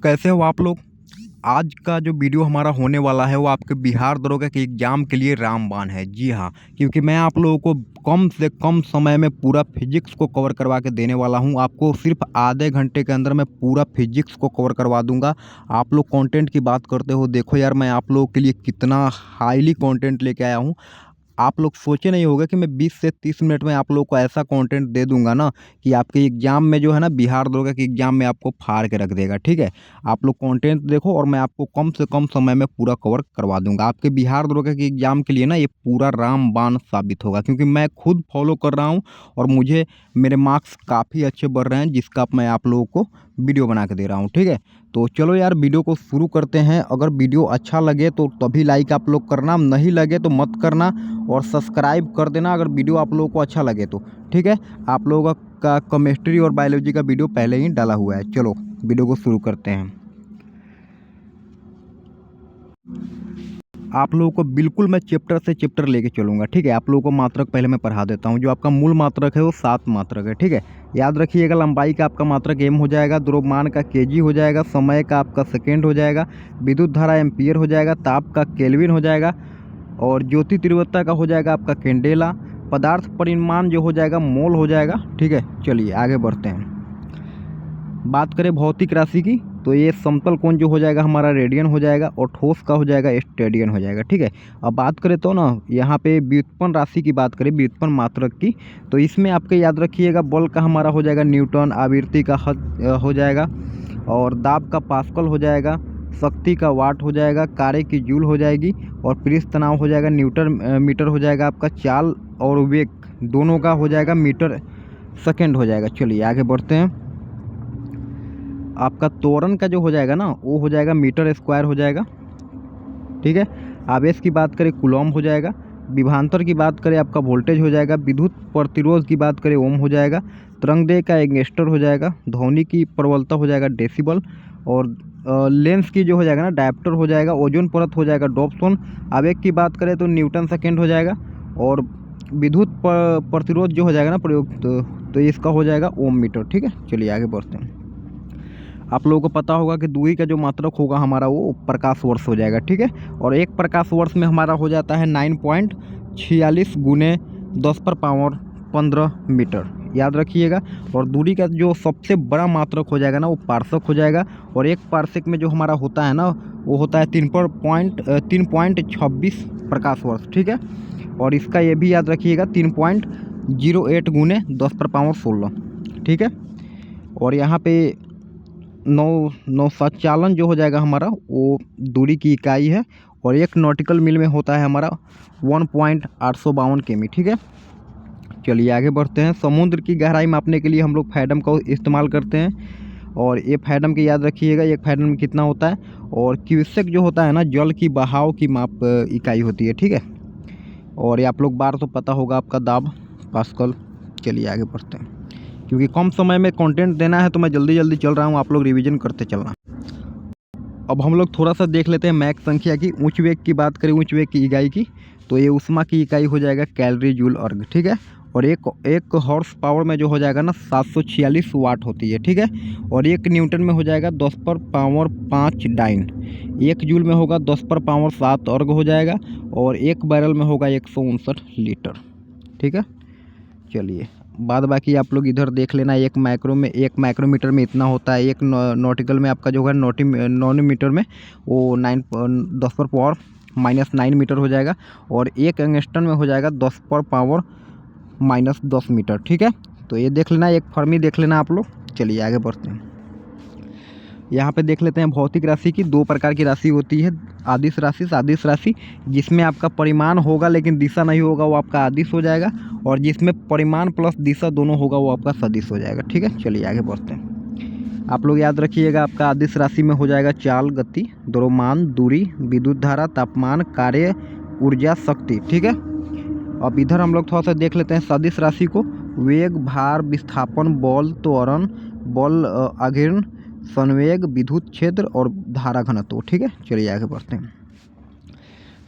कैसे हो आप लोग। आज का जो वीडियो हमारा होने वाला है वो आपके बिहार दरोगा के एग्ज़ाम के लिए रामबाण है। जी हाँ, क्योंकि मैं आप लोगों को कम से कम समय में पूरा फिजिक्स को कवर करवा के देने वाला हूँ। आपको सिर्फ आधे घंटे के अंदर मैं पूरा फिजिक्स को कवर करवा दूंगा। आप लोग कंटेंट की बात करते हो, देखो यार मैं आप लोगों के लिए कितना हाईली कंटेंट लेके आया हूँ। आप लोग सोचे नहीं होगा कि मैं 20 से 30 मिनट में आप लोगों को ऐसा कंटेंट दे दूंगा ना कि आपके एग्ज़ाम में जो है ना, बिहार दरोगा के एग्ज़ाम में आपको फाड़ के रख देगा। ठीक है, आप लोग कंटेंट देखो और मैं आपको कम से कम समय में पूरा कवर करवा दूंगा। आपके बिहार दरोगा के एग्ज़ाम के लिए ना ये पूरा रामबाण साबित होगा, क्योंकि मैं खुद फॉलो कर रहा हूँ और मुझे मेरे मार्क्स काफ़ी अच्छे बढ़ रहे हैं, जिसका मैं आप लोगों को वीडियो बना के दे रहा हूँ। ठीक है, तो चलो यार वीडियो को शुरू करते हैं। अगर वीडियो अच्छा लगे तो तभी लाइक आप लोग करना, नहीं लगे तो मत करना, और सब्सक्राइब कर देना अगर वीडियो आप लोगों को अच्छा लगे तो। ठीक है, आप लोगों का केमिस्ट्री और बायोलॉजी का वीडियो पहले ही डाला हुआ है। चलो वीडियो को शुरू करते हैं। आप लोगों को बिल्कुल मैं चैप्टर से चैप्टर लेके चलूँगा। ठीक है, आप लोगों को मात्रक पहले मैं पढ़ा देता हूँ। जो आपका मूल मात्रक है वो 7 मात्रक है। ठीक है, याद रखिएगा, लंबाई का आपका मात्रक एम हो जाएगा, द्रव्यमान का केजी हो जाएगा, समय का आपका सेकेंड हो जाएगा, विद्युत धारा एम्पियर हो जाएगा, ताप का केल्विन हो जाएगा, और ज्योति तीव्रता का हो जाएगा आपका कैंडेला, पदार्थ परिमाण जो हो जाएगा मोल हो जाएगा। ठीक है, चलिए आगे बढ़ते हैं। बात करें भौतिक राशि की तो ये समतल कोण जो हो जाएगा हमारा रेडियन हो जाएगा, और ठोस का हो जाएगा स्टेडियन हो जाएगा। ठीक है, अब बात करें तो ना यहाँ पे व्युत्पन्न राशि की बात करें, व्युत्पन्न मात्रक की, तो इसमें आपके याद रखिएगा बल का हमारा हो जाएगा न्यूटन, आवृत्ति का हो जाएगा, और दाब का पास्कल हो जाएगा, शक्ति का वाट हो जाएगा, कार्य की जूल हो जाएगी, और पृष्ठ तनाव हो जाएगा न्यूटन मीटर हो जाएगा, आपका चाल और वेग दोनों का हो जाएगा मीटर सेकेंड हो जाएगा। चलिए आगे बढ़ते हैं। आपका त्वरण का जो हो जाएगा ना वो हो जाएगा मीटर स्क्वायर हो जाएगा। ठीक है, आवेश की बात करें कूलॉम हो जाएगा, विभवांतर की बात करें आपका वोल्टेज हो जाएगा, विद्युत प्रतिरोध की बात करें ओम हो जाएगा, तरंगदैर्घ्य का एंगस्टर हो जाएगा, ध्वनि की प्रबलता हो जाएगा डेसिबल, और लेंस की जो हो जाएगा ना डायप्टर हो जाएगा, ओजोन परत हो जाएगा डॉप्सन, आवेग की बात करें तो न्यूटन सेकेंड हो जाएगा, और विद्युत प्रतिरोध जो हो जाएगा ना प्रयोग तो इसका हो जाएगा ओम मीटर। ठीक है, चलिए आगे बढ़ते हैं। आप लोगों को पता होगा कि दूरी का जो मात्रक होगा हमारा वो प्रकाश वर्ष हो जाएगा। ठीक है, और एक प्रकाश वर्ष में हमारा हो जाता है 9.46 गुने 10⁻15 मीटर, याद रखिएगा। और दूरी का जो सबसे बड़ा मात्रक हो जाएगा ना वो पारसक हो जाएगा, और एक पारसक में जो हमारा होता है ना वो होता है 3.26 प्रकाश वर्ष। ठीक है, और इसका ये भी याद रखिएगा 3.08 गुने 10⁻16। ठीक है, और यहाँ पे नौचालन जो हो जाएगा हमारा वो दूरी की इकाई है, और एक नॉटिकल मील में होता है हमारा 1.852 किमी। ठीक है, चलिए आगे बढ़ते हैं। समुद्र की गहराई मापने के लिए हम लोग फैडम का इस्तेमाल करते हैं, और ये फैडम के याद रखिएगा एक फैडम में कितना होता है, और क्यूसेक जो होता है ना जल की बहाव की माप इकाई होती है। ठीक है, और ये आप लोग बार तो पता होगा आपका दाब पास्कल। चलिए आगे बढ़ते हैं, क्योंकि कम समय में कंटेंट देना है तो मैं जल्दी जल्दी चल रहा हूँ, आप लोग रिवीजन करते चलना। अब हम लोग थोड़ा सा देख लेते हैं मैक संख्या की। उच्च वेग की बात करें, उच्च वेग की इकाई की, तो ये ऊष्मा की इकाई हो जाएगा कैलोरी जूल अर्ग। ठीक है, और एक हॉर्स पावर में जो हो जाएगा ना 746 वाट होती है। ठीक है, और एक न्यूटन में हो जाएगा 10⁻5 डाइन, एक जूल में होगा 10⁻7 अर्ग हो जाएगा, और एक बैरल में होगा 159 लीटर। ठीक है, चलिए बाद बाकी आप लोग इधर देख लेना। एक माइक्रोमीटर में इतना होता है, एक नॉटिकल में आपका जो होगा नॉनमीटर में वो 10⁻⁻9 मीटर हो जाएगा, और एक एंगस्टन में हो जाएगा 10⁻⁻10 मीटर। ठीक है, तो ये देख लेना, एक फर्मी देख लेना आप लोग। चलिए आगे बढ़ते हैं। यहाँ पे देख लेते हैं भौतिक राशि की। दो प्रकार की राशि होती है, आदिश राशि, सादिश राशि। जिसमें आपका परिमाण होगा लेकिन दिशा नहीं होगा वो आपका आदिश हो जाएगा, और जिसमें परिमाण प्लस दिशा दोनों होगा वो आपका सदिश हो जाएगा। ठीक है, चलिए आगे बढ़ते हैं। आप लोग याद रखिएगा आपका आदिश राशि में हो जाएगा चाल, गति, द्रव्यमान, दूरी, विद्युत धारा, तापमान, कार्य, ऊर्जा, शक्ति। ठीक है, अब इधर हम लोग थोड़ा सा देख लेते हैं सदिश राशि को। वेग, भार, विस्थापन, बल, त्वरण, बल आघूर्ण, संवेग, विद्युत क्षेत्र और धारा घनत्व। ठीक है, चलिए आगे बढ़ते हैं।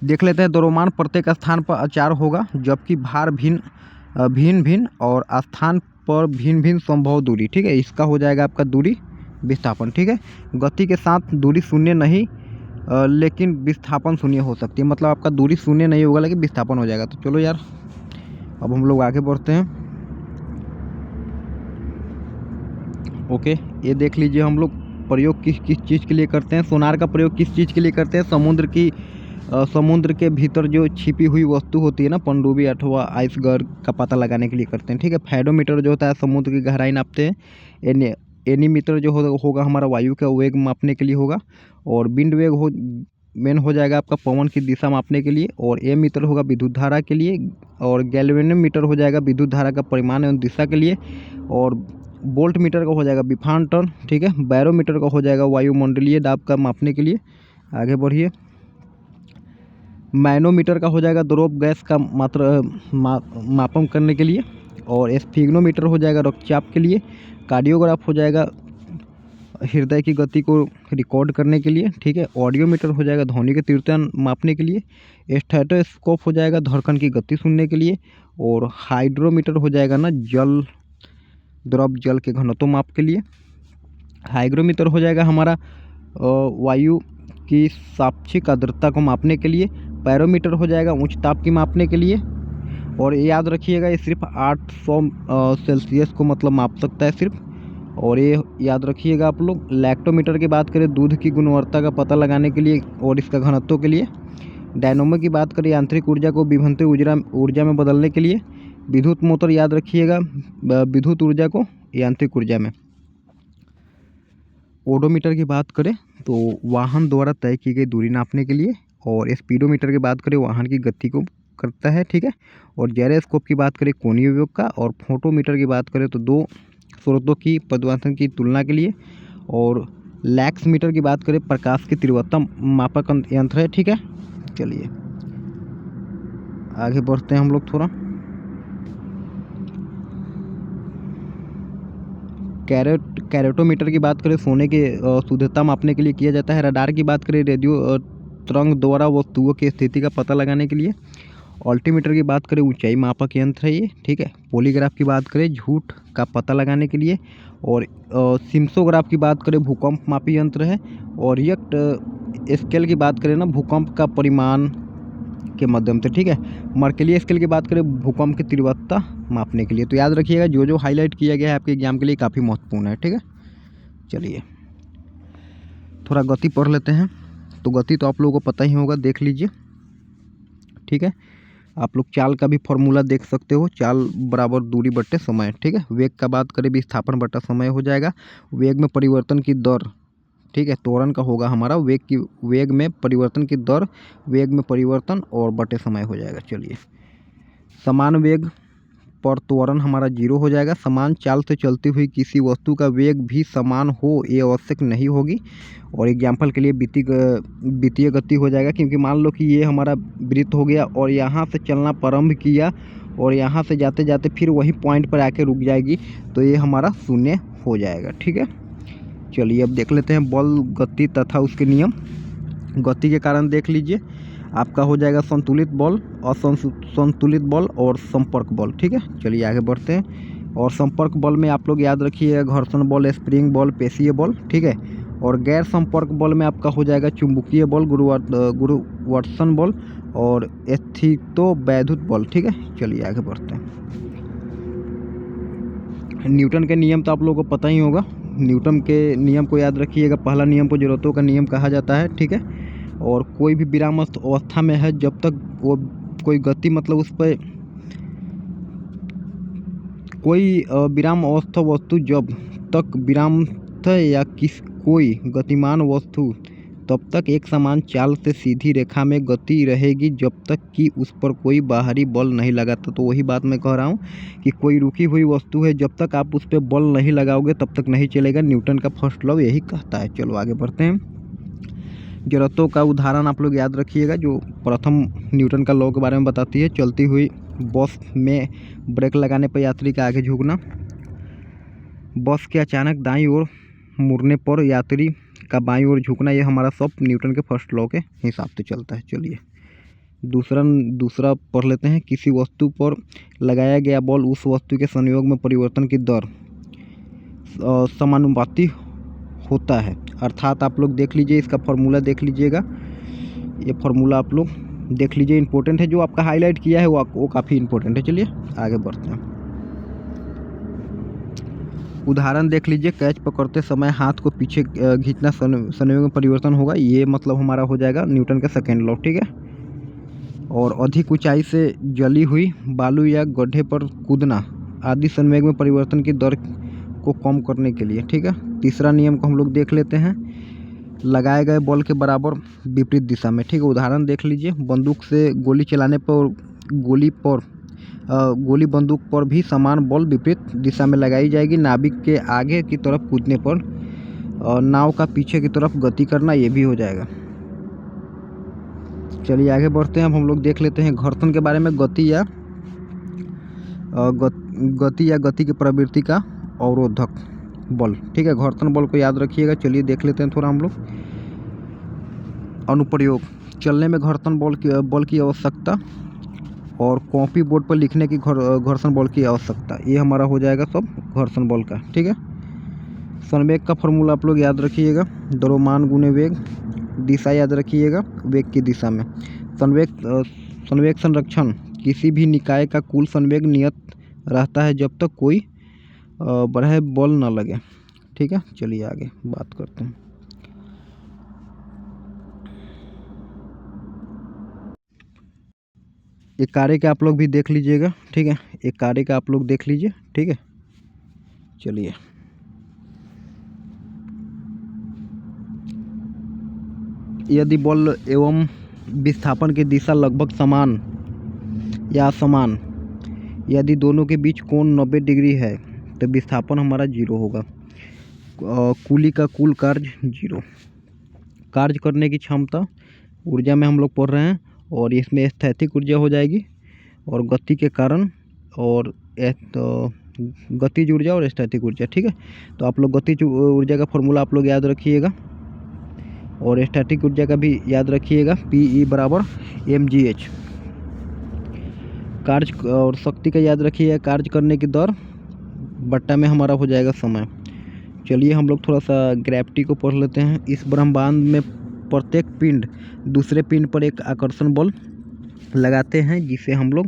देख लेते हैं द्रव्यमान प्रत्येक स्थान पर अचार होगा, जबकि भार भिन्न भिन्न और स्थान पर भिन्न भिन्न संभव दूरी। ठीक है, इसका हो जाएगा आपका दूरी विस्थापन, ठीक है। गति के साथ दूरी शून्य नहीं लेकिन विस्थापन शून्य हो सकती है, मतलब आपका दूरी शून्य नहीं होगा लेकिन विस्थापन हो जाएगा। तो चलो यार अब हम लोग आगे बढ़ते हैं। ओके, ये देख लीजिए हम लोग प्रयोग किस किस चीज़ के लिए करते हैं। सोनार का प्रयोग किस चीज़ के लिए करते हैं? समुद्र के भीतर जो छिपी हुई वस्तु होती है ना, पनडुब्बी अथवा आइसबर्ग का पता लगाने के लिए करते हैं, ठीक है। फेडोमीटर जो होता है समुद्र की गहराई नापते हैं। एनीमीटर जो होगा हमारा वायु का वेग मापने के लिए होगा। और विंड वेग मेन हो जाएगा आपका पवन की दिशा मापने के लिए। और एमीटर होगा विद्युत धारा के लिए। और गैल्वेनोमीटर हो जाएगा विद्युत धारा का परिमाण एवं दिशा के लिए। और वोल्ट मीटर का हो जाएगा विभवांतर, ठीक है। बैरोमीटर का हो जाएगा वायुमंडलीय दाब का मापने के लिए। आगे बढ़िए। मैनोमीटर का हो जाएगा द्रव गैस का मापन करने के लिए। और स्फिग्नोमीटर हो जाएगा रक्तचाप के लिए। कार्डियोग्राफ हो जाएगा हृदय की गति को रिकॉर्ड करने के लिए, ठीक है। ऑडियोमीटर हो जाएगा ध्वनि की तीव्रता मापने के लिए। स्टेथोस्कोप हो जाएगा धड़कन की गति सुनने के लिए। और हाइड्रोमीटर हो जाएगा ना द्रव जल के घनत्व माप के लिए। हाइग्रोमीटर हो जाएगा हमारा वायु की सापेक्षिक आर्द्रता को मापने के लिए। पैरोमीटर हो जाएगा उच्च ताप की मापने के लिए। और ये याद रखिएगा ये सिर्फ 800 सेल्सियस को मतलब माप सकता है सिर्फ। और ये याद रखिएगा आप लोग। लैक्टोमीटर की बात करें दूध की गुणवत्ता का पता लगाने के लिए और इसका घनत्व के लिए। डायनोमो की बात करें यांत्रिक ऊर्जा को विभवांतर ऊर्जा में बदलने के लिए। विद्युत मोटर याद रखिएगा विद्युत ऊर्जा को यांत्रिक ऊर्जा में। ओडोमीटर की बात करें तो वाहन द्वारा तय की गई दूरी नापने के लिए। और स्पीडोमीटर की बात करें वाहन की गति को करता है, ठीक है। और जायरोस्कोप की बात करें कोणीय वेग का। और फोटोमीटर की बात करें तो दो स्रोतों की परिवर्तन की तुलना के लिए। और लैक्स मीटर की बात करें प्रकाश की तीव्रता मापक यंत्र है, ठीक है। चलिए आगे बढ़ते हैं हम लोग थोड़ा। कैरेटोमीटर की बात करें सोने की शुद्धता मापने के लिए किया जाता है। रडार की बात करें रेडियो तरंग द्वारा वस्तुओं की स्थिति का पता लगाने के लिए। अल्टीमीटर की बात करें ऊंचाई मापक यंत्र है ये, ठीक है। पॉलीग्राफ की बात करें झूठ का पता लगाने के लिए। और सिम्सोग्राफ की बात करें भूकंप मापी यंत्र है। और रिक्टर स्केल की बात करें ना भूकंप का परिमाण के माध्यम से, ठीक है। मर्केली स्केल की बात करें भूकंप की तीव्रता मापने के लिए। तो याद रखिएगा जो जो हाईलाइट किया गया है आपके एग्जाम के लिए काफ़ी महत्वपूर्ण है, ठीक है। चलिए थोड़ा गति पढ़ लेते हैं। तो गति तो आप लोगों को पता ही होगा, देख लीजिए, ठीक है। आप लोग चाल का भी फॉर्मूला देख सकते हो, चाल बराबर दूरी बट्टे समय, ठीक है। वेग का बात करें विस्थापन बटा समय हो जाएगा। वेग में परिवर्तन की दर, ठीक है, त्वरण का होगा हमारा वेग में परिवर्तन की दर, वेग में परिवर्तन और बटे समय हो जाएगा। चलिए समान वेग पर त्वरण हमारा 0 हो जाएगा। समान चाल से चलती हुई किसी वस्तु का वेग भी समान हो ये आवश्यक नहीं होगी। और एग्जाम्पल के लिए वित्तीय गति हो जाएगा, क्योंकि मान लो कि ये हमारा वृत्त हो गया और यहाँ से चलना प्रारंभ किया और यहाँ से जाते जाते फिर वही पॉइंट पर आके रुक जाएगी, तो ये हमारा शून्य हो जाएगा, ठीक है। चलिए अब देख लेते हैं बल, गति तथा उसके नियम। गति के कारण देख लीजिए आपका हो जाएगा संतुलित बल, असंतुलित बल और संपर्क बल, ठीक है। चलिए आगे बढ़ते हैं। और संपर्क बल में आप लोग याद रखिएगा घर्षण बल, स्प्रिंग बल, पेशीय बल, ठीक है। और गैर संपर्क बल में आपका हो जाएगा चुंबकीय बल, गुरुत्वाकर्षण बल और स्थितोवैद्युत बल, ठीक है। चलिए आगे बढ़ते हैं। न्यूटन के नियम तो आप लोगों को पता ही होगा। न्यूटन के नियम को याद रखिएगा। पहला नियम को जरूरतों का नियम कहा जाता है, ठीक है। और कोई भी विराम अवस्था में है जब तक वो कोई गति मतलब उस पर कोई विराम अवस्था वस्तु जब तक विराम या कोई गतिमान वस्तु तब तक एक समान चाल से सीधी रेखा में गति रहेगी जब तक कि उस पर कोई बाहरी बल नहीं लगाता। तो वही बात मैं कह रहा हूँ कि कोई रुकी हुई वस्तु है, जब तक आप उस पर बल नहीं लगाओगे तब तक नहीं चलेगा। न्यूटन का फर्स्ट लॉ यही कहता है। चलो आगे बढ़ते हैं। जरूरतों का उदाहरण आप लोग याद रखिएगा, जो प्रथम न्यूटन का लॉ के बारे में बताती है। चलती हुई बस में ब्रेक लगाने पर यात्री का आगे झुकना, बस के अचानक दाईं ओर मुड़ने पर यात्री का बाईं ओर झुकना, ये हमारा सब न्यूटन के फर्स्ट लॉ के हिसाब से चलता है। चलिए दूसरा पढ़ लेते हैं। किसी वस्तु पर लगाया गया बल उस वस्तु के संयोग में परिवर्तन की दर समानुपाती होता है। अर्थात आप लोग देख लीजिए, इसका फार्मूला देख लीजिएगा, ये फार्मूला आप लोग देख लीजिए, इंपॉर्टेंट है। जो आपका हाईलाइट किया है वो काफ़ी इंपॉर्टेंट है। चलिए आगे बढ़ते हैं। उदाहरण देख लीजिए, कैच पकड़ते समय हाथ को पीछे खींचना संवेग में परिवर्तन होगा। ये मतलब हमारा हो जाएगा न्यूटन का सेकेंड लॉ, ठीक है। और अधिक ऊंचाई से जली हुई बालू या गड्ढे पर कूदना आदि संवेग में परिवर्तन की दर को कम करने के लिए, ठीक है। तीसरा नियम को हम लोग देख लेते हैं, लगाए गए बल के बराबर विपरीत दिशा में, ठीक है। उदाहरण देख लीजिए, बंदूक से गोली चलाने पर गोली बंदूक पर भी समान बल विपरीत दिशा में लगाई जाएगी। नाविक के आगे की तरफ कूदने पर नाव का पीछे की तरफ गति करना, ये भी हो जाएगा। चलिए आगे बढ़ते हैं। अब हम लोग देख लेते हैं घर्षण के बारे में, गति या गति की प्रवृत्ति का अवरोधक बल, ठीक है। घर्षण बल को याद रखिएगा। चलिए देख लेते हैं थोड़ा हम लोग। अनुप्रयोग, चलने में घर्षण बल की आवश्यकता और कॉपी बोर्ड पर लिखने की घर्षण बल की आवश्यकता, ये हमारा हो जाएगा सब घर्षण बल का, ठीक है। संवेग का फॉर्मूला आप लोग याद रखिएगा, द्रव्यमान गुने वेग, दिशा याद रखिएगा वेग की दिशा में। संवेग संरक्षण, किसी भी निकाय का कुल संवेग नियत रहता है जब तक कोई बाह्य बल न लगे, ठीक है। चलिए आगे बात करते हैं। एक कार्य का आप लोग भी देख लीजिएगा, ठीक है। एक कार्य का आप लोग देख लीजिए, ठीक है। चलिए, यदि बल एवं विस्थापन की दिशा लगभग समान या असमान, यदि दोनों के बीच कोण 90 डिग्री है तो विस्थापन हमारा 0 होगा। कुली का कुल कार्य 0। कार्य करने की क्षमता, ऊर्जा में हम लोग पढ़ रहे हैं, और इसमें स्थैतिक ऊर्जा हो जाएगी और गति के कारण, और गतिज ऊर्जा और स्थैतिक ऊर्जा, ठीक है। तो आप लोग गतिज ऊर्जा का फॉर्मूला आप लोग याद रखिएगा और स्टैटिक ऊर्जा का भी याद रखिएगा, PE बराबर mgh। कार्य और शक्ति का याद रखिएगा, कार्य करने की दर बट्टा में हमारा हो जाएगा समय। चलिए हम लोग थोड़ा सा ग्रेविटी को पढ़ लेते हैं। इस ब्रह्मांड में प्रत्येक पिंड दूसरे पिंड पर एक आकर्षण बल लगाते हैं, जिसे हम लोग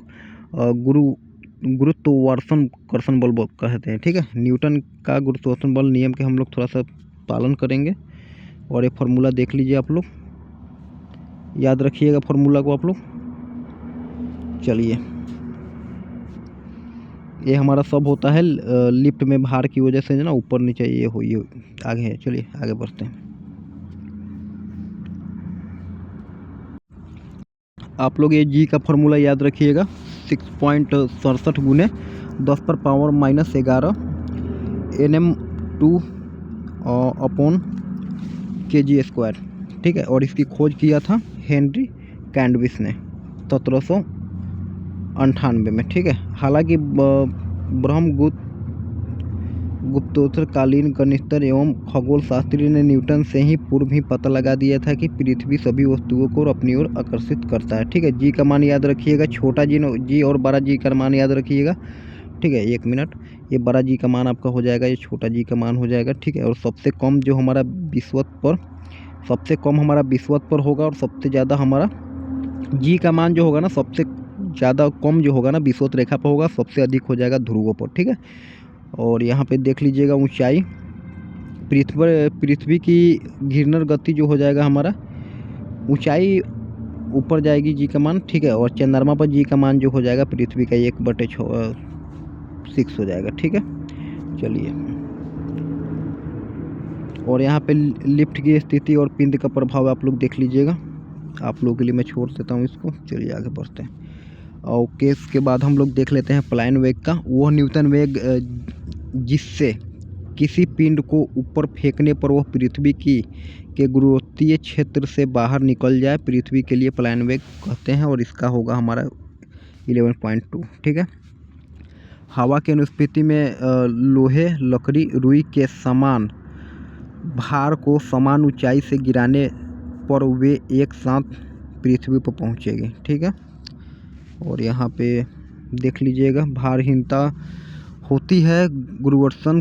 गुरुत्वाकर्षण बल कहते हैं, ठीक है। न्यूटन का गुरुत्वाकर्षण बल नियम के हम लोग थोड़ा सा पालन करेंगे, और ये फार्मूला देख लीजिए, आप लोग याद रखिएगा फार्मूला को आप लोग। चलिए, ये हमारा सब होता है लिफ्ट में भार की वजह से ना, ऊपर नीचे ये आगे है। चलिए आगे बढ़ते हैं। आप लोग ये जी का फार्मूला याद रखिएगा, 6.67 गुने 10 पर पावर -11 Nm2 अपॉन kg², ठीक है। और इसकी खोज किया था हेनरी कैंडविस ने 1798 में, ठीक है। हालांकि गुप्तोत्तरकालीन गणितज्ञ एवं खगोल शास्त्री ने न्यूटन से ही पूर्व ही पता लगा दिया था कि पृथ्वी सभी वस्तुओं को अपनी ओर आकर्षित करता है, ठीक है। जी का मान याद रखिएगा, छोटा जी और बड़ा जी का मान याद रखिएगा, ठीक है। 1 मिनट, ये बड़ा जी का मान आपका हो जाएगा, ये छोटा जी का मान हो जाएगा, ठीक है। और सबसे कम जो हमारा विषुवत पर होगा, और सबसे ज़्यादा हमारा जी का मान जो होगा ना, सबसे ज़्यादा कम जो होगा ना विषुवत रेखा पर होगा, सबसे अधिक हो जाएगा ध्रुवों पर, ठीक है। और यहाँ पे देख लीजिएगा ऊंचाई, पृथ्वी की घूर्णन गति जो हो जाएगा हमारा, ऊंचाई ऊपर जाएगी जी का मान, ठीक है। और चंद्रमा पर जी का मान जो हो जाएगा पृथ्वी का 1/6 हो जाएगा, ठीक है। चलिए, और यहाँ पे लिफ्ट की स्थिति और पिंड का प्रभाव आप लोग देख लीजिएगा, आप लोगों के लिए मैं छोड़ देता हूँ इसको। चलिए आगे बढ़ते हैं। ओके, इसके बाद हम लोग देख लेते हैं प्लान वेग का। वह न्यूटन वेग जिससे किसी पिंड को ऊपर फेंकने पर वह पृथ्वी के गुरुत्वीय क्षेत्र से बाहर निकल जाए, पृथ्वी के लिए प्लान वेग कहते हैं, और इसका होगा हमारा 11.2, ठीक है। हवा की अनुपस्थिति में लोहे, लकड़ी, रुई के समान भार को समान ऊंचाई से गिराने पर वे एक साथ पृथ्वी पर पहुंचेगी, ठीक है। और यहाँ पे देख लीजिएगा, भारहीनता होती है गुरुत्वाकर्षण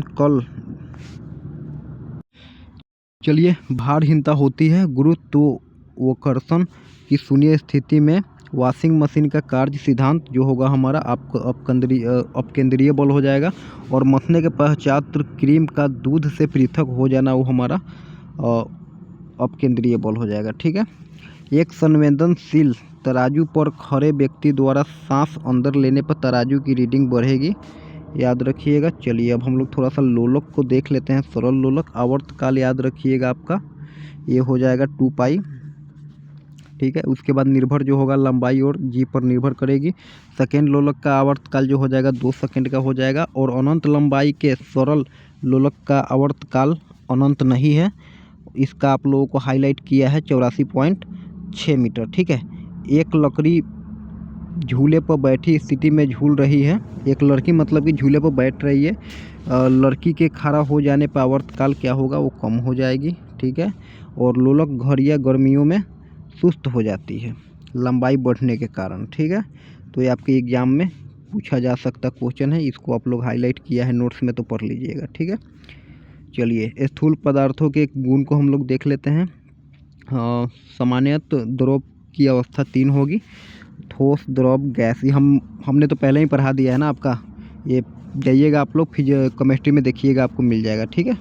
चलिए, भारहीनता होती है गुरुत्वाकर्षण की शून्य स्थिति में वॉशिंग मशीन का कार्य सिद्धांत जो होगा हमारा आपको अपकेंद्रीय बल हो जाएगा, और मसने के पश्चात क्रीम का दूध से पृथक हो जाना वो हमारा अपकेंद्रीय बल हो जाएगा। ठीक है। एक संवेदनशील तराजू पर खड़े व्यक्ति द्वारा सांस अंदर लेने पर तराजू की रीडिंग बढ़ेगी, याद रखिएगा। चलिए, अब हम लोग थोड़ा सा लोलक को देख लेते हैं। सरल लोलक आवर्तकाल याद रखिएगा आपका ये हो जाएगा 2 पाई। ठीक है। उसके बाद निर्भर जो होगा लंबाई और जी पर निर्भर करेगी। सेकेंड लोलक का आवर्तकाल जो हो जाएगा 2 सेकेंड का हो जाएगा, और अनंत लंबाई के सरल लोलक का आवर्तकाल अनंत नहीं है। इसका आप लोगों को हाईलाइट किया है 84.6 मीटर। ठीक है। एक लकड़ी झूले पर बैठी स्थिति में झूल रही है। एक लड़की मतलब कि झूले पर बैठ रही है। लड़की के खड़ा हो जाने पर आवर्तकाल क्या होगा, वो कम हो जाएगी। ठीक है। और लोलक घड़ियाँ गर्मियों में सुस्त हो जाती है लंबाई बढ़ने के कारण। ठीक है। तो ये आपके एग्जाम में पूछा जा सकता क्वेश्चन है, इसको आप लोग हाईलाइट किया है नोट्स में, तो पढ़ लीजिएगा। ठीक है। चलिए, स्थूल पदार्थों के गुण को हम लोग देख लेते हैं। सामान्यतः द्रव की अवस्था 3 होगी, ठोस, द्रव, गैस। ये हमने तो पहले ही पढ़ा दिया है ना आपका, ये जाइएगा आप लोग फिर केमिस्ट्री में देखिएगा, आपको मिल जाएगा। ठीक है।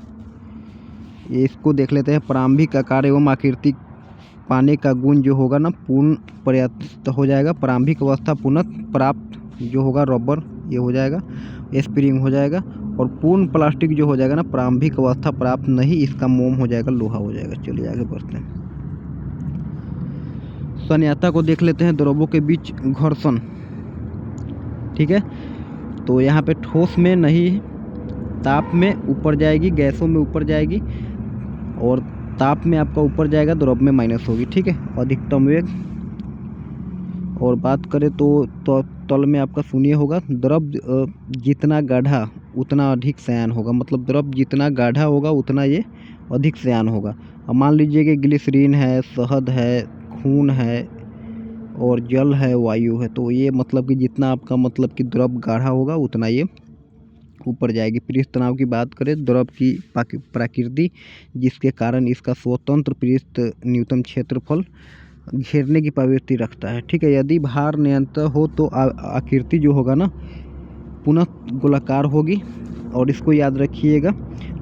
ये इसको देख लेते हैं। प्रारंभिक आकार एवं आकृति पाने का गुण जो होगा ना पूर्ण पर्याप्त हो जाएगा। प्रारंभिक अवस्था पुनः प्राप्त जो होगा रबर ये हो जाएगा, स्प्रिंग हो जाएगा। और पूर्ण प्लास्टिक जो हो जाएगा ना प्रारंभिक अवस्था प्राप्त नहीं, इसका मोम हो जाएगा, लोहा हो जाएगा। चलिए आगे बढ़ते हैं। संयाता को देख लेते हैं। द्रवों के बीच घर्षण। ठीक है। तो यहाँ पे ठोस में नहीं, ताप में ऊपर जाएगी, गैसों में ऊपर जाएगी, और ताप में आपका ऊपर जाएगा, द्रव में माइनस होगी। ठीक है। अधिकतम वेग। और बात करें तो तल में आपका शून्य होगा। द्रव जितना गाढ़ा उतना अधिक श्यान होगा, मतलब द्रव जितना गाढ़ा होगा उतना ये अधिक श्यान होगा। अब मान लीजिए कि ग्लिसरीन है, शहद है, खून है और जल है, वायु है, तो ये मतलब कि जितना आपका मतलब कि द्रव गाढ़ा होगा उतना ये ऊपर जाएगी। पृष्ठ तनाव की बात करें, द्रव की प्रकृति जिसके कारण इसका स्वतंत्र पृष्ठ न्यूनतम क्षेत्रफल घेरने की प्रवृत्ति रखता है। ठीक है। यदि भार नियंत्रण हो तो आकृति जो होगा ना पुनः गोलाकार होगी, और इसको याद रखिएगा।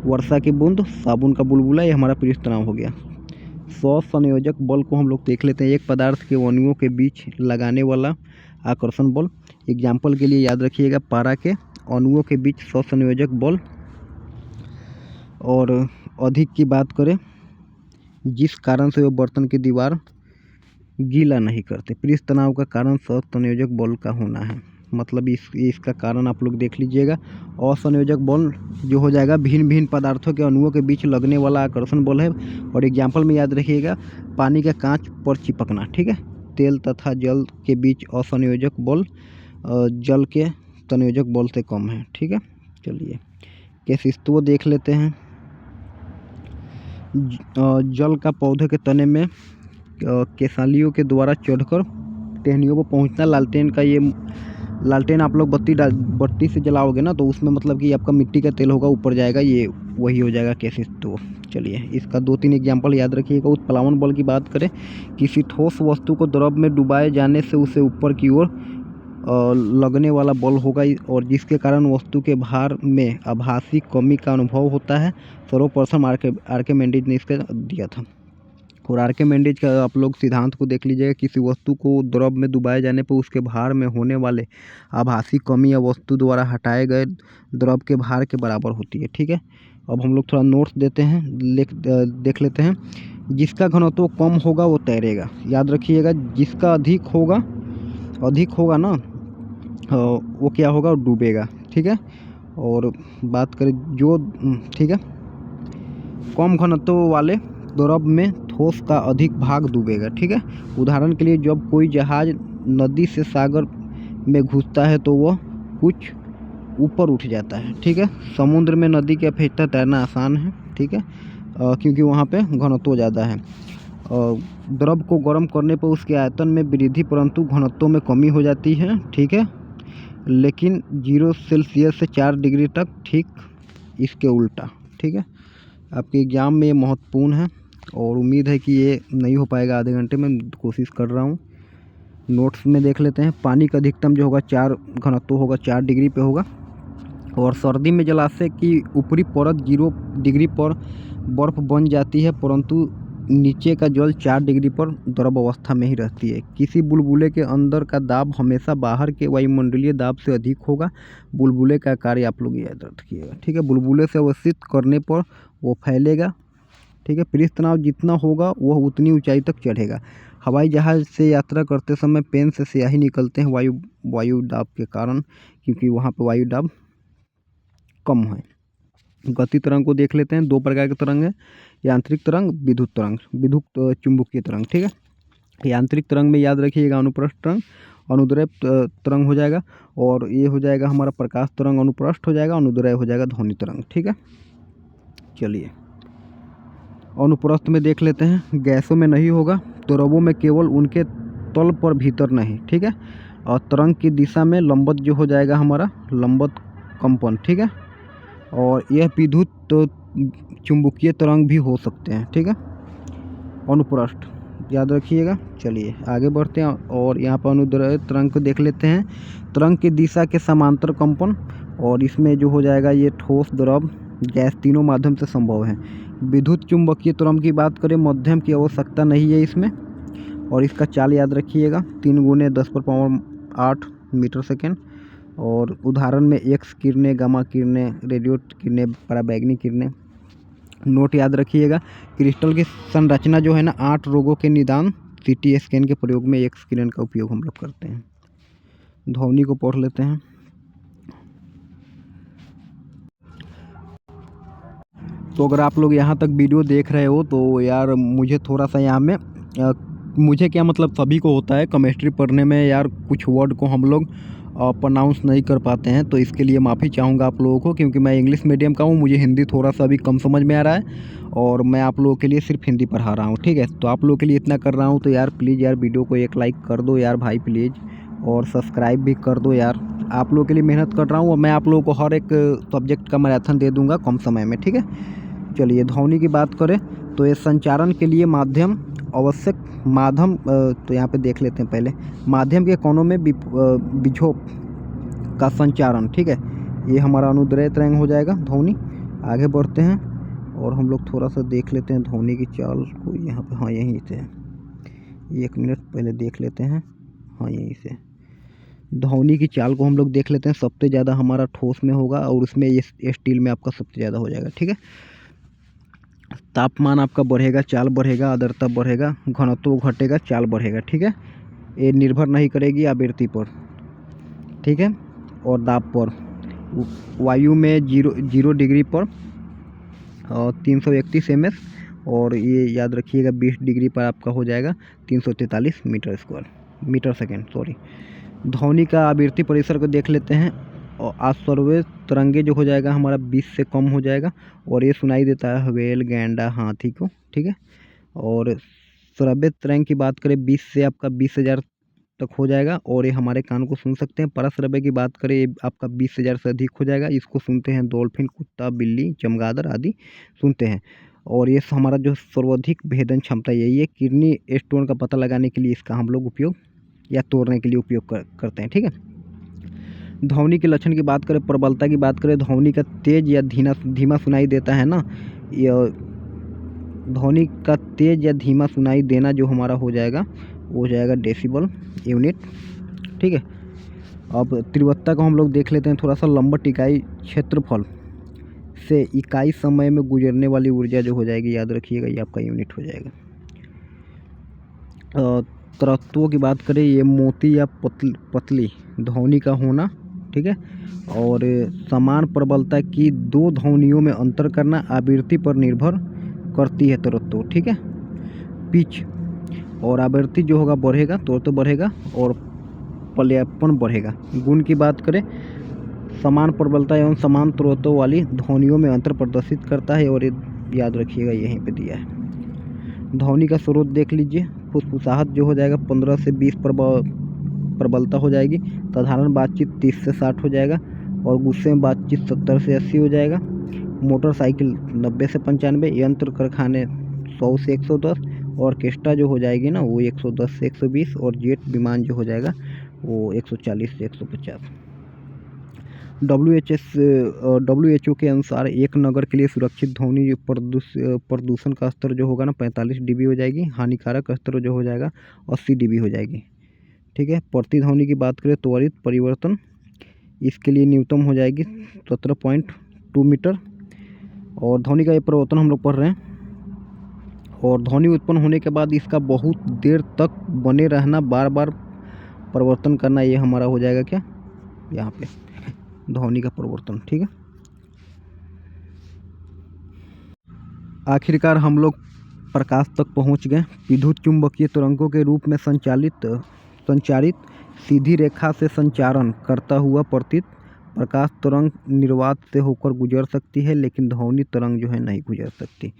वर्षा की बूंद, साबुन का बुलबुला, ये हमारा पृष्ठ तनाव हो गया। संयोजक बल को हम लोग देख लेते हैं। एक पदार्थ के अणुओं के बीच लगाने वाला आकर्षण बल। एग्जाम्पल के लिए याद रखिएगा, पारा के अणुओं के बीच संयोजक बल। और अधिक की बात करें, जिस कारण से वो बर्तन की दीवार गीला नहीं करते। पृष्ठ तनाव का कारण संयोजक बल का होना है, मतलब इसका कारण आप लोग देख लीजिएगा। असंयोजक बल जो हो जाएगा भिन्न भिन्न पदार्थों के अणुओं के बीच लगने वाला आकर्षण बल है। और एग्जाम्पल में याद रखिएगा, पानी का कांच पर चिपकना। ठीक है। तेल तथा जल के बीच असंयोजक बल जल के संयोजक बल से कम है। ठीक है। चलिए, केशिस्तव देख लेते हैं। जल का पौधे के तने में केसालियों के द्वारा चढ़कर टहनियों पर पहुंचना। लालटेन आप लोग बत्ती से जलाओगे ना, तो उसमें मतलब कि आपका मिट्टी का तेल होगा, ऊपर जाएगा, ये वही हो जाएगा केशिस्तव। चलिए, इसका 2-3 एग्जाम्पल याद रखिएगा। उत्प्लावन बल की बात करें, किसी ठोस वस्तु को द्रव में डुबाए जाने से उसे ऊपर की ओर लगने वाला बल होगा, और जिसके कारण वस्तु के भार में आभासी कमी का अनुभव होता है। सर्वप्रथम आर्किमिडीज ने इसका दिया था। और आर्किमिडीज का आप लोग सिद्धांत को देख लीजिएगा। किसी वस्तु को द्रव में डुबाए जाने पर उसके भार में होने वाले आभासी कमी या वस्तु द्वारा हटाए गए द्रव के भार के बराबर होती है। ठीक है। अब हम लोग थोड़ा नोट्स देते हैं, देख लेते हैं। जिसका घनत्व कम होगा वो तैरेगा, याद रखिएगा। जिसका अधिक होगा ना वो क्या होगा, डूबेगा। ठीक है। और बात करें जो ठीक है, कम घनत्व वाले द्रव में ठोस का अधिक भाग डूबेगा। ठीक है। उदाहरण के लिए, जब कोई जहाज नदी से सागर में घुसता है तो वह कुछ ऊपर उठ जाता है। ठीक है। समुद्र में नदी की अपेक्षा तैरना आसान है। ठीक है। क्योंकि वहाँ पे घनत्व ज़्यादा है। द्रव को गर्म करने पर उसके आयतन में वृद्धि परंतु घनत्व में कमी हो जाती है। ठीक है। लेकिन 0 सेल्सियस से 4 डिग्री तक ठीक इसके उल्टा। ठीक है। आपके एग्ज़ाम में ये महत्वपूर्ण है और उम्मीद है कि ये नहीं हो पाएगा आधे घंटे में, कोशिश कर रहा हूँ। नोट्स में देख लेते हैं। पानी का अधिकतम जो होगा 4 घनत्व होगा 4 डिग्री पे होगा और सर्दी में जलाशय की ऊपरी परत 0 डिग्री पर बर्फ़ बन जाती है, परंतु नीचे का जल 4 डिग्री पर द्रव अवस्था में ही रहती है। किसी बुलबुले के अंदर का दाब हमेशा बाहर के वायुमंडलीय दाब से अधिक होगा। बुलबुले का कार्य आप लोग याद रखिएगा, ठीक है। बुलबुले से अवस्थित करने पर वो फैलेगा, ठीक है। पृष्ठ तनाव जितना होगा वह उतनी ऊंचाई तक चढ़ेगा। हवाई जहाज़ से यात्रा करते समय पेन से स्याही निकलते हैं वायु दाब के कारण, क्योंकि वहाँ पे वायु दाब कम है। गति तरंग को देख लेते हैं। 2 प्रकार के तरंग है, यांत्रिक तरंग, विद्युत तरंग, विद्युत चुंबकीय तरंग, ठीक है। यांत्रिक तरंग में याद रखिएगा अनुप्रस्थ तरंग, अनुदैर्ध्य तरंग हो जाएगा, और ये हो जाएगा हमारा प्रकाश तरंग अनुप्रस्थ हो जाएगा, अनुदैर्ध्य हो जाएगा ध्वनि तरंग, ठीक है। चलिए अनुप्रस्थ में देख लेते हैं। गैसों में नहीं होगा, द्रवों में केवल उनके तल पर, भीतर नहीं, ठीक है। और तरंग की दिशा में लंबवत जो हो जाएगा हमारा लंबवत कंपन, ठीक है। और यह विद्युत तो चुंबकीय तरंग भी हो सकते हैं, ठीक है। अनुप्रस्थ याद रखिएगा। चलिए आगे बढ़ते हैं और यहाँ पर अनुदैर्ध्य तरंग को देख लेते हैं। तरंग की दिशा के समांतर कंपन, और इसमें जो हो जाएगा ये ठोस, द्रव, गैस तीनों माध्यम से संभव है। विद्युत चुंबकीय तरंग की बात करें, माध्यम की आवश्यकता नहीं है इसमें, और इसका चाल याद रखिएगा 3 × 10⁸ मीटर सेकेंड। और उदाहरण में एक्स किरणें, गामा किरणें, रेडियो किरणें, पराबैंगनी किरणें। नोट याद रखिएगा। क्रिस्टल की संरचना जो है ना, 8 रोगों के निदान सीटी स्कैन के प्रयोग में एक्स किरण का उपयोग हम लोग करते हैं। ध्वनि को पढ़ लेते हैं। तो अगर आप लोग यहाँ तक वीडियो देख रहे हो तो यार मुझे थोड़ा सा यहाँ में मुझे क्या मतलब सभी को होता है केमिस्ट्री पढ़ने में यार, कुछ वर्ड को हम लोग प्रोनाउंस नहीं कर पाते हैं, तो इसके लिए माफ़ी चाहूँगा आप लोगों को, क्योंकि मैं इंग्लिश मीडियम का हूँ, मुझे हिंदी थोड़ा सा अभी कम समझ में आ रहा है और मैं आप लोगों के लिए सिर्फ हिंदी पढ़ा रहा हूँ, ठीक है। तो आप लोगों के लिए इतना कर रहा हूँ, तो यार प्लीज़ यार वीडियो को एक लाइक कर दो यार भाई प्लीज़, और सब्सक्राइब भी कर दो यार। आप लोगों के लिए मेहनत कर रहा हूँ और मैं आप लोगों को हर एक सब्जेक्ट का मैराथन दे दूँगा कम समय में, ठीक है। चलिए ध्वनि की बात करें तो ये संचारण के लिए माध्यम आवश्यक माध्यम, तो यहाँ पे देख लेते हैं पहले। माध्यम के कोनों में विक्षोभ का संचारण, ठीक है। ये हमारा अनुदैर्ध्य तरंग हो जाएगा ध्वनि। आगे बढ़ते हैं और हम लोग थोड़ा सा देख लेते हैं ध्वनि की चाल को यहाँ पे। हाँ यहीं से 1 मिनट पहले देख लेते हैं। हाँ यहीं से ध्वनि की चाल को हम लोग देख लेते हैं। सबसे ज़्यादा हमारा ठोस में होगा और उसमें ये स्टील में आपका सबसे ज़्यादा हो जाएगा, ठीक है। तापमान आपका बढ़ेगा, चाल बढ़ेगा, आर्द्रता बढ़ेगा, घनत्व घटेगा, चाल बढ़ेगा, ठीक है। ये निर्भर नहीं करेगी आवृत्ति पर, ठीक है, और दाब पर। वायु में 0 डिग्री पर 331 ms, और ये याद रखिएगा 20 डिग्री पर आपका हो जाएगा 343 मीटर सेकेंड, सॉरी। ध्वनि का आवृत्ति परिसर को देख लेते हैं। और आश्रव्य तरंगे जो हो जाएगा हमारा 20 से कम हो जाएगा, और ये सुनाई देता है व्हेल, गैंडा, हाथी को, ठीक है। और श्रव्य तरंग की बात करें 20 से आपका 20,000 तक हो जाएगा, और ये हमारे कान को सुन सकते हैं। परश्रव्य की बात करें ये आपका 20,000 से अधिक हो जाएगा, इसको सुनते हैं डॉल्फिन, कुत्ता, बिल्ली, चमगादड़ आदि सुनते हैं। और ये हमारा जो सर्वाधिक भेदन क्षमता यही है। किडनी स्टोन का पता लगाने के लिए इसका हम लोग उपयोग या तोड़ने के लिए उपयोग करते हैं, ठीक है। ध्वनि के लक्षण की बात करें, प्रबलता की बात करें, ध्वनि का तेज या धीमा सुनाई देता है ना, यह ध्वनि का तेज या धीमा सुनाई देना जो हमारा हो जाएगा वो हो जाएगा डेसिबल यूनिट, ठीक है। अब तीव्रता को हम लोग देख लेते हैं थोड़ा सा। लंबवत इकाई क्षेत्रफल से इकाई समय में गुजरने वाली ऊर्जा जो हो जाएगी, याद रखिएगा ये आपका यूनिट हो जाएगा। तरत्वों की बात करें, ये मोटी या पतली ध्वनि का होना, ठीक है। और समान प्रबलता की 2 ध्वनियों में अंतर करना आवृत्ति पर निर्भर करती है तरत्व, ठीक है। पिच और आवृत्ति जो होगा बढ़ेगा, तो बढ़ेगा, और पल्यापन बढ़ेगा। गुण की बात करें, समान प्रबलता एवं समान तरत्व वाली ध्वनियों में अंतर प्रदर्शित करता है, और ये याद रखिएगा यहीं पे दिया है। ध्वनि का स्रोत देख लीजिए। फुसफुसाहट जो हो जाएगा 15 से 20 प्रबलता हो जाएगी। साधारण बातचीत 30 से 60 हो जाएगा, और गुस्से में बातचीत 70 से 80 हो जाएगा। मोटरसाइकिल 90 से 95, यंत्र कारखाने 100 से 110, ऑर्केस्ट्रा जो हो जाएगी ना वो 110 से 120, और जेट विमान जो हो जाएगा वो 140 से 150। WHO के अनुसार एक नगर के लिए सुरक्षित ध्वनि प्रदूषण का स्तर जो होगा ना 45 dB हो जाएगी, हानिकारक स्तर जो हो जाएगा 80 dB हो जाएगी। ठीक है, प्रति ध्वनि की बात करें त्वरित परिवर्तन इसके लिए न्यूनतम हो जाएगी 17.2 मीटर। और ध्वनि का ये परिवर्तन हम लोग पढ़ रहे हैं। और ध्वनि उत्पन्न होने के बाद इसका बहुत देर तक बने रहना, बार बार परिवर्तन करना, ये हमारा हो जाएगा क्या, यहाँ पे ध्वनि का परिवर्तन। ठीक है, आखिरकार हम लोग प्रकाश तक पहुँच गए। विद्युत चुंबकीय तरंगों के रूप में संचारित सीधी रेखा से संचारण करता हुआ प्रकाश तरंग निर्वात से होकर गुजर सकती है, लेकिन ध्वनि तरंग जो है नहीं गुजर सकती।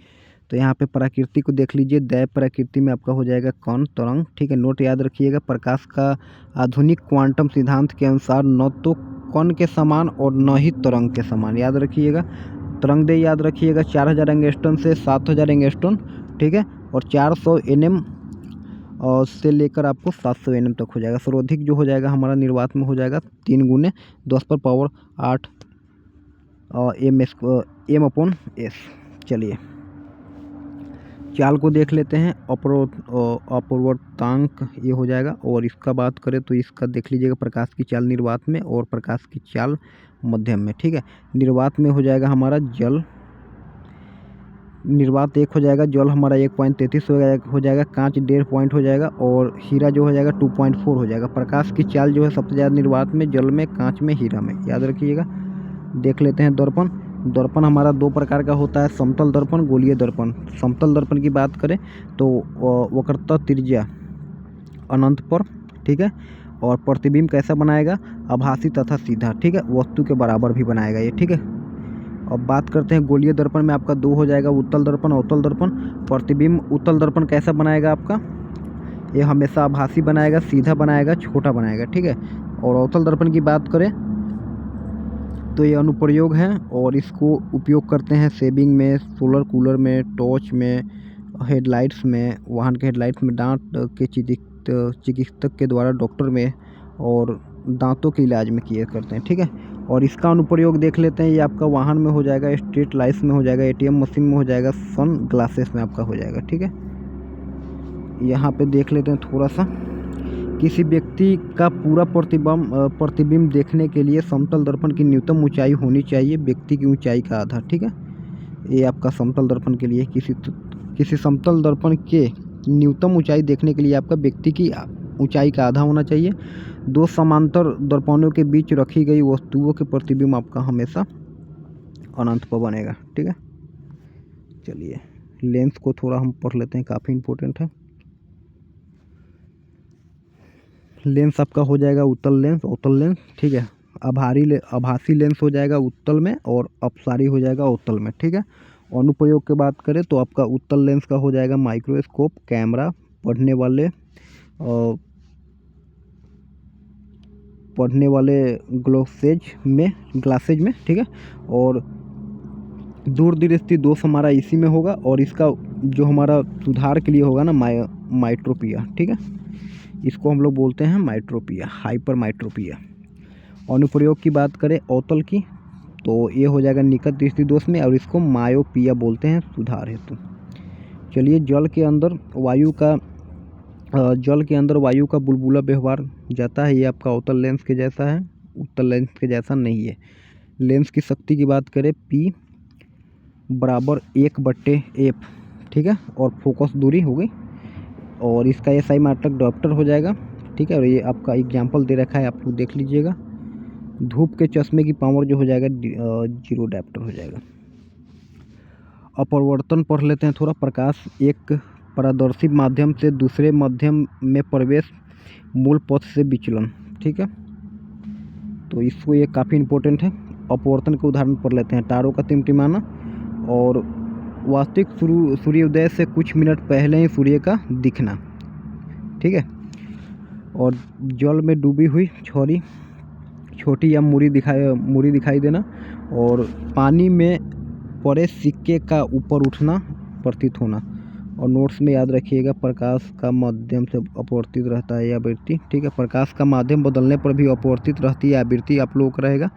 तो यहाँ पे प्रकृति को देख लीजिए, दैव प्रकृति में आपका हो जाएगा कण तरंग। ठीक है, नोट याद रखिएगा, प्रकाश का आधुनिक क्वांटम सिद्धांत के अनुसार न तो कण के समान और न ही तरंग के समान, याद रखिएगा। तरंगदैर्घ्य याद रखिएगा 4000 एंगस्ट्रॉम से 7000 एंगस्ट्रॉम। ठीक है, और 400 nm से लेकर आपको 700 nm तक हो जाएगा। सर्वाधिक जो हो जाएगा हमारा निर्वात में हो जाएगा 3 × 10⁸ m/s। चलिए चाल को देख लेते हैं। अपवर्तांक ये हो जाएगा। और इसका बात करें तो इसका देख लीजिएगा, प्रकाश की चाल निर्वात में और प्रकाश की चाल मध्यम में। ठीक है, निर्वात में हो जाएगा हमारा जल, निर्वात 1 हो जाएगा, जल हमारा 1.33 हो जाएगा, कांच 1.5 पॉइंट हो जाएगा, और हीरा जो हो जाएगा 2.4 हो जाएगा। प्रकाश की चाल जो है सबसे ज़्यादा निर्वात में, जल में, कांच में, हीरा में, याद रखिएगा। देख लेते हैं दर्पण। दर्पण हमारा 2 प्रकार का होता है, समतल दर्पण, गोलीय दर्पण। समतल दर्पण की बात करें तो वक्रता त्रिज्या अनंत पर। ठीक है, और प्रतिबिंब कैसा बनाएगा, आभासी तथा सीधा। ठीक है, वस्तु के बराबर भी बनाएगा ये। ठीक है, अब बात करते हैं गोलीय दर्पण में आपका 2 हो जाएगा, उत्तल दर्पण, अवतल दर्पण। प्रतिबिंब उत्तल दर्पण कैसा बनाएगा आपका, ये हमेशा आभासी बनाएगा, सीधा बनाएगा, छोटा बनाएगा। ठीक है, और अवतल दर्पण की बात करें तो ये अनुप्रयोग है, और इसको उपयोग करते हैं सेविंग में, सोलर कूलर में, टॉर्च में, हेडलाइट्स में, वाहन के हेडलाइट्स में, दांत के चिकित्सक के द्वारा डॉक्टर में, और दांतों के इलाज में किए करते हैं। ठीक है, और इसका अनुप्रयोग देख लेते हैं। ये आपका वाहन में हो जाएगा, स्ट्रीट लाइट्स में हो जाएगा, ATM मशीन में हो जाएगा, सन ग्लासेस में आपका हो जाएगा। ठीक है, यहाँ पे देख लेते हैं थोड़ा सा। किसी व्यक्ति का पूरा प्रतिबिंब देखने के लिए समतल दर्पण की न्यूनतम ऊंचाई होनी चाहिए व्यक्ति की ऊंचाई का आधा। ठीक है, ये आपका समतल दर्पण के लिए, किसी समतल दर्पण के न्यूनतम ऊंचाई देखने के लिए आपका व्यक्ति की ऊंचाई का आधा होना चाहिए। 2 समांतर दर्पणों के बीच रखी गई वस्तुओं के प्रतिबिंब आपका हमेशा अनंत पर बनेगा। ठीक है, चलिए लेंस को थोड़ा हम पढ़ लेते हैं, काफ़ी इम्पोर्टेंट है। लेंस आपका हो जाएगा उत्तल लेंस, अवतल लेंस। ठीक है, आभासी लेंस हो जाएगा उत्तल में, और अपसारी हो जाएगा अवतल में। ठीक है, अनुप्रयोग की बात करें तो आपका उत्तल लेंस का हो जाएगा माइक्रोस्कोप, कैमरा, पढ़ने ग्लासेज में। ठीक है, और दूरदृष्टि दोष हमारा इसी में होगा, और इसका जो हमारा सुधार के लिए होगा ना माइट्रोपिया। ठीक है, इसको हम लोग बोलते हैं माइट्रोपिया, हाइपर माइट्रोपिया। अनुप्रयोग की बात करें अवतल की तो ये हो जाएगा निकट दृष्टि दोष में, और इसको मायोपिया बोलते हैं सुधार हेतु। चलिए जल के अंदर वायु का बुलबुला व्यवहार जाता है, ये आपका अवतल लेंस के जैसा है, उत्तल लेंस के जैसा नहीं है। लेंस की शक्ति की बात करें P = 1/f। ठीक है, और फोकस दूरी हो गई, और इसका SI मात्रक डायोप्टर हो जाएगा। ठीक है, और ये आपका एग्जाम्पल दे रखा है, आप लोग देख लीजिएगा। धूप के चश्मे की पावर जो हो जाएगा 0 डायोप्टर हो जाएगा। अपवर्तन पढ़ लेते हैं थोड़ा। प्रकाश एक पारदर्शी माध्यम से दूसरे माध्यम में प्रवेश, मूल पथ से विचलन। ठीक है, तो इसको ये काफ़ी इम्पोर्टेंट है। अपवर्तन के उदाहरण पढ़ लेते हैं। तारों का टिमटिमाना, और वास्तविक सूर्योदय से कुछ मिनट पहले ही सूर्य का दिखना। ठीक है, और जल में डूबी हुई छोटी या मुड़ी दिखाई देना, और पानी में परे सिक्के का ऊपर उठना, प्रतीत होना। और नोट्स में याद रखिएगा प्रकाश का माध्यम से अपवर्तित रहता है यह आवृत्ति, ठीक है। प्रकाश का माध्यम बदलने पर भी अपवर्तित रहती है आवृत्ति आप लोगों का रहेगा।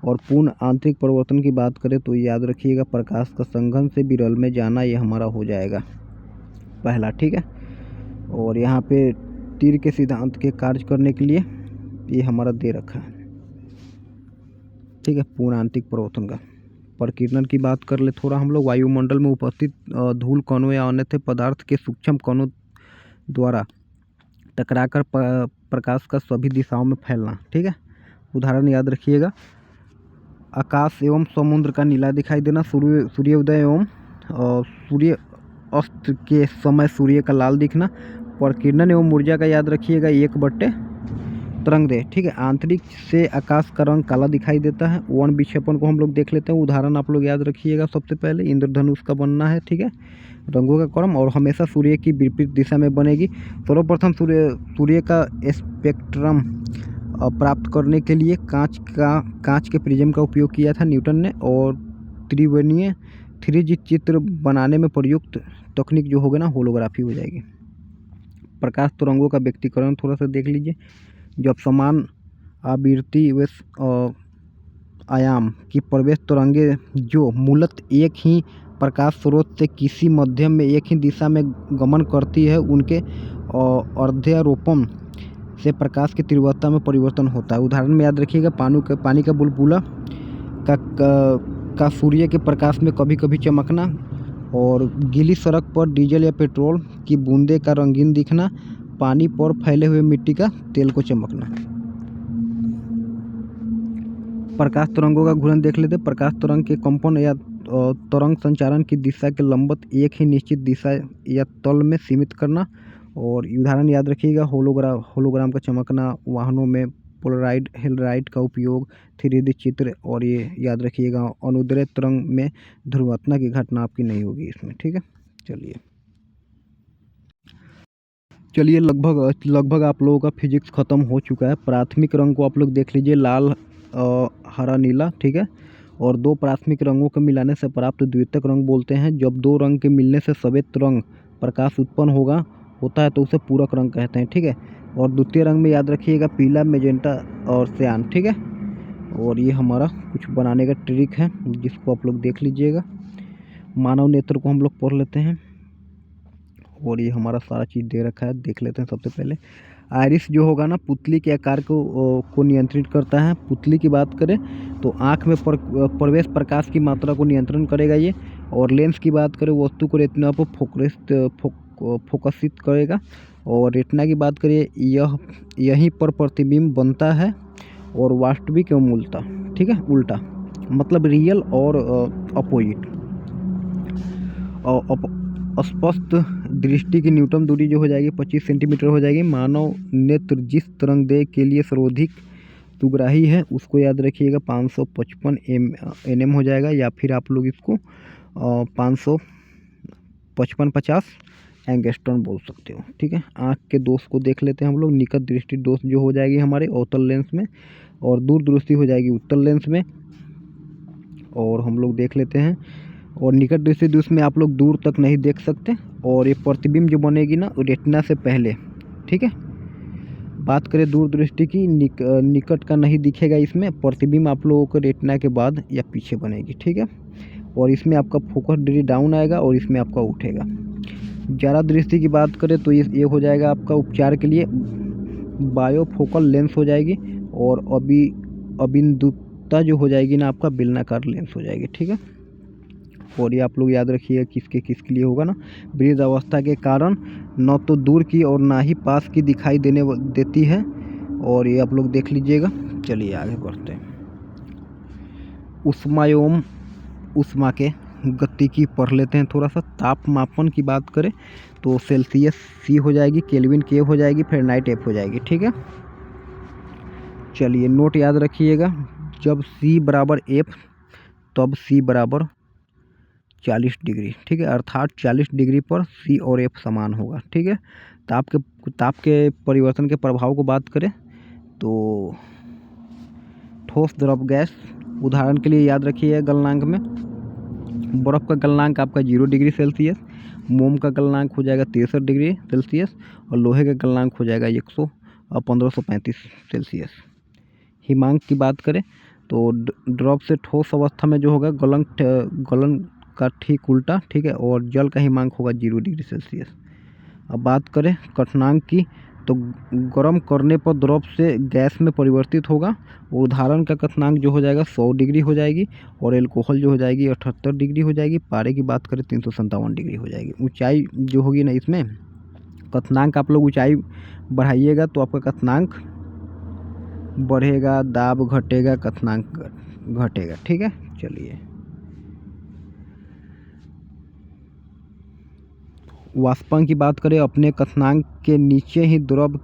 और पूर्ण आंतरिक परिवर्तन की बात करें तो याद रखिएगा प्रकाश का संघन से विरल में जाना, ये हमारा हो जाएगा पहला, ठीक है। और यहाँ पे तीर के सिद्धांत के कार्य करने के लिए ये हमारा दे रखा है, ठीक है। पूर्ण आंतरिक परिवर्तन का प्रकीर्णन की बात कर ले थोड़ा हम लोग। वायुमंडल में उपस्थित धूल कणों या अन्य पदार्थ के सूक्ष्म कणों द्वारा टकराकर प्रकाश का सभी दिशाओं में फैलना, ठीक है। उदाहरण याद रखिएगा, आकाश एवं समुद्र का नीला दिखाई देना, सूर्योदय एवं सूर्य अस्त के समय सूर्य का लाल दिखना। प्रकीर्णन एवं ऊर्जा का याद रखिएगा 1/, तरंग दे, ठीक है। आंतरिक से आकाश का रंग काला दिखाई देता है। वर्ण विक्षेपण को हम लोग देख लेते हैं। उदाहरण आप लोग याद रखिएगा, सबसे पहले इंद्रधनुष का बनना है, ठीक है। रंगों का क्रम और हमेशा सूर्य की विपरीत दिशा में बनेगी। सर्वप्रथम सूर्य का स्पेक्ट्रम प्राप्त करने के लिए कांच के प्रिज्म का उपयोग किया था न्यूटन ने। और त्रिवर्णीय 3D चित्र बनाने में प्रयुक्त तकनीक जो होगा ना, होलोग्राफी हो जाएगी। प्रकाश तरंगों का व्यक्तीकरण थोड़ा सा देख लीजिए। जब समान आवृत्ति व आयाम की प्रवेश तरंगे जो मूलतः एक ही प्रकाश स्रोत से किसी माध्यम में एक ही दिशा में गमन करती है, उनके अर्ध्यारोपण से प्रकाश की तीव्रता में परिवर्तन होता है। उदाहरण में याद रखिएगा, पानी का बुलबुला का सूर्य के प्रकाश में कभी कभी चमकना, और गीली सड़क पर डीजल या पेट्रोल की बूंदे का रंगीन दिखना, पानी पर फैले हुए मिट्टी का तेल को चमकना। प्रकाश तरंगों का घूर्णन देख लेते। प्रकाश तरंग के कंपन या तरंग संचारण की दिशा के लंबवत एक ही निश्चित दिशा या तल में सीमित करना। और उदाहरण याद रखिएगा, होलोग्राम का चमकना, वाहनों में पोलराइड हेलराइट का उपयोग, 3D चित्र। और ये याद रखिएगा, अनुदैर्ध्य तरंग में ध्रुवतना की घटना आपकी नहीं होगी इसमें, ठीक है। चलिए लगभग आप लोगों का फिजिक्स ख़त्म हो चुका है। प्राथमिक रंग को आप लोग देख लीजिए, लाल, हरा, नीला, ठीक है। और दो प्राथमिक रंगों के मिलाने से प्राप्त द्वितीयक रंग बोलते हैं। जब दो रंग के मिलने से श्वेत रंग प्रकाश उत्पन्न होता है तो उसे पूरक रंग कहते हैं, ठीक है। और द्वितीय रंग में याद रखिएगा पीला, मैजेंटा और सियान, ठीक है। और ये हमारा कुछ बनाने का ट्रिक है जिसको आप लोग देख लीजिएगा। मानव नेत्र को हम लोग पढ़ लेते हैं, और ये हमारा सारा चीज़ दे रखा है, देख लेते हैं। सबसे पहले आइरिस जो होगा ना, पुतली के आकार को नियंत्रित करता है। पुतली की बात करें तो आँख में प्रवेश प्रकाश की मात्रा को नियंत्रण करेगा ये। और लेंस की बात करें, वस्तु को रेटिना पर फोकसित करेगा। और रेटिना की बात करें, यहीं पर प्रतिबिंब बनता है। और वास्तविक एवं उल्टा, ठीक है, उल्टा मतलब रियल और अपोजिट। स्पष्ट दृष्टि की न्यूनतम दूरी जो हो जाएगी 25 सेंटीमीटर हो जाएगी। मानव नेत्र जिस तरंगदैर्घ्य के लिए सर्वाधिक सुग्राही है उसको याद रखिएगा 555 nm हो जाएगा, या फिर आप लोग इसको 555-50 एंगस्ट्रॉम बोल सकते हो, ठीक है। आँख के दोष को देख लेते हैं हम लोग। निकट दृष्टि दोष जो हो जाएगी हमारे अवतल लेंस में, और दूर दृष्टि हो जाएगी उत्तल लेंस में। और हम लोग देख लेते हैं, और निकट दृष्टि दोष में आप लोग दूर तक नहीं देख सकते। और ये प्रतिबिंब जो बनेगी ना रेटिना से पहले, ठीक है। बात करें दूर दृष्टि की, निकट का नहीं दिखेगा इसमें, प्रतिबिंब आप लोगों को रेटिना के बाद या पीछे बनेगी, ठीक है। और इसमें आपका फोकस डिग्री डाउन आएगा और इसमें आपका उठेगा। ज़्यादा दृष्टि की बात करें तो ये हो जाएगा आपका उपचार के लिए बायोफोकल लेंस हो जाएगी। और अबिंदुता जो हो जाएगी ना आपका बेलनाकार लेंस हो जाएगी, ठीक है। और ये आप लोग याद रखिए किसके लिए होगा ना, वृद्ध अवस्था के कारण न तो दूर की और ना ही पास की दिखाई देती है। और ये आप लोग देख लीजिएगा। चलिए आगे बढ़ते हैं। ऊष्मा एवं ऊष्मा के गति की पढ़ लेते हैं थोड़ा सा। तापमापन की बात करें तो सेल्सियस C हो जाएगी, केल्विन K हो जाएगी, फ़ारेनहाइट F हो जाएगी, ठीक है। चलिए नोट याद रखिएगा, जब C बराबर F तब C बराबर 40 डिग्री, ठीक है। अर्थात 40 डिग्री पर C और F समान होगा, ठीक है। ताप के परिवर्तन के प्रभाव को बात करें तो ठोस द्रव गैस, उदाहरण के लिए याद रखिए गलनांक में बर्फ़ का गलनांक आपका 0 डिग्री सेल्सियस, मोम का गलनांक हो जाएगा 63 डिग्री सेल्सियस और लोहे का गलनांक हो जाएगा 1535 सेल्सियस। हिमांक की बात करें तो ड्रॉप से ठोस अवस्था में जो होगा गलन का ठीक उल्टा, ठीक है, और जल का हिमांक होगा 0 डिग्री सेल्सियस। अब बात करें कथनांक की तो गर्म करने पर द्रव से गैस में परिवर्तित होगा। उदाहरण का कथनांक जो हो जाएगा 100 डिग्री हो जाएगी और एल्कोहल जो हो जाएगी 78 डिग्री हो जाएगी। पारे की बात करें 357 डिग्री हो जाएगी। ऊंचाई जो होगी ना, इसमें कथनांक आप लोग ऊंचाई बढ़ाइएगा तो आपका कथनांक बढ़ेगा, दाब घटेगा, कथनांक घटेगा, ठीक है। चलिए वाष्पन की बात करें, अपने कथनांक के नीचे ही द्रव